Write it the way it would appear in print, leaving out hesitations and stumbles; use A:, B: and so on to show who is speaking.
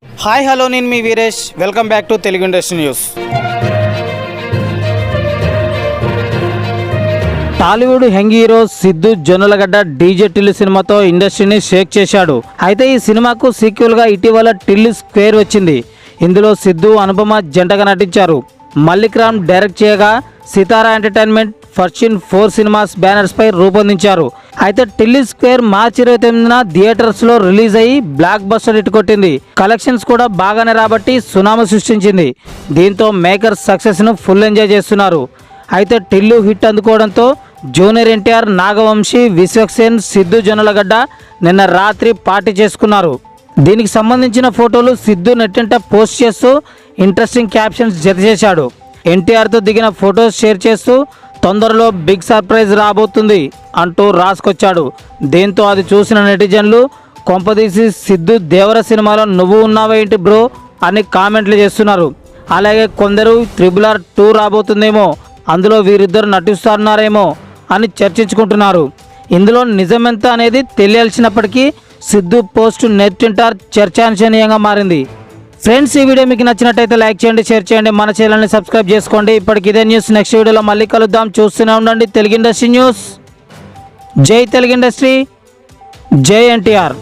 A: Hi hello నేను మీ Veeresh, welcome back to Telugu industry news. Tollywood young hero Siddhu Jonnalagadda DJ Tillu సినిమాతో ఇండస్ట్రీని షేక్ చేశాడు. అయితే ఈ సినిమాకు సీక్వెల్గా ఇటీవల టిల్లు స్క్వేర్ వచ్చింది. ఇందులో సిద్ధు అనుపమ జంటగా నటించారు. మల్లిక్ రామ్ డైరెక్ట్ చేయగా సితారా ఎంటర్టైన్మెంట్ ఫర్చ్యూన్ 4 సినిమాస్ బ్యానర్స్ పై రూపొందించారు. అయితే టిల్లు స్క్వేర్ మార్చి 29న థియేటర్స్ లో రిలీజ్ అయ్యి బ్లాక్ బస్టర్ హిట్ కొట్టింది. కలెక్షన్స్ కూడా బాగానే రాబట్టి సునామీ సృష్టించింది. దీంతో మేకర్స్ సక్సెస్ ను ఫుల్ ఎంజాయ్ చేస్తున్నారు. అయితే టిల్లు హిట్ అందుకోవడంతో జూనియర్ ఎన్టీఆర్, నాగవంశీ, విశ్వక్సేన్, సిద్ధు జొన్నలగడ్డ నిన్న రాత్రి పార్టీ చేసుకున్నారు. దీనికి సంబంధించిన ఫోటోలు సిద్ధు నెట్టింట పోస్ట్ చేస్తూ ఇంట్రెస్టింగ్ క్యాప్షన్స్ జత చేశాడు. ఎన్టీఆర్తో దిగిన ఫొటోస్ షేర్ చేస్తూ తొందరలో బిగ్ సర్ప్రైజ్ రాబోతుంది అంటూ రాసుకొచ్చాడు. దీంతో అది చూసిన నెటిజన్లు కొంపదీసి సిద్ధు దేవర సినిమాలో నువ్వు ఉన్నావేంటి బ్రో అని కామెంట్లు చేస్తున్నారు. అలాగే కొందరు RRR2 రాబోతుందేమో, అందులో వీరిద్దరు నటిస్తున్నారేమో అని చర్చించుకుంటున్నారు. ఇందులో నిజమెంత అనేది తెలియాల్సినప్పటికీ సిద్ధు పోస్ట్ నెట్టింట చర్చాంశనీయంగా మారింది. ఫ్రెండ్స్, ఈ వీడియో మీకు నచ్చినట్టయితే లైక్ చేయండి, షేర్ చేయండి, మన ఛానల్ని సబ్స్క్రైబ్ చేసుకోండి. ఇప్పటికి ఇదే న్యూస్. నెక్స్ట్ వీడియోలో మళ్ళీ కలుద్దాం. చూస్తూనే ఉండండి తెలుగు ఇండస్ట్రీ న్యూస్. జై తెలుగు ఇండస్ట్రీ, జై ఎన్టీఆర్.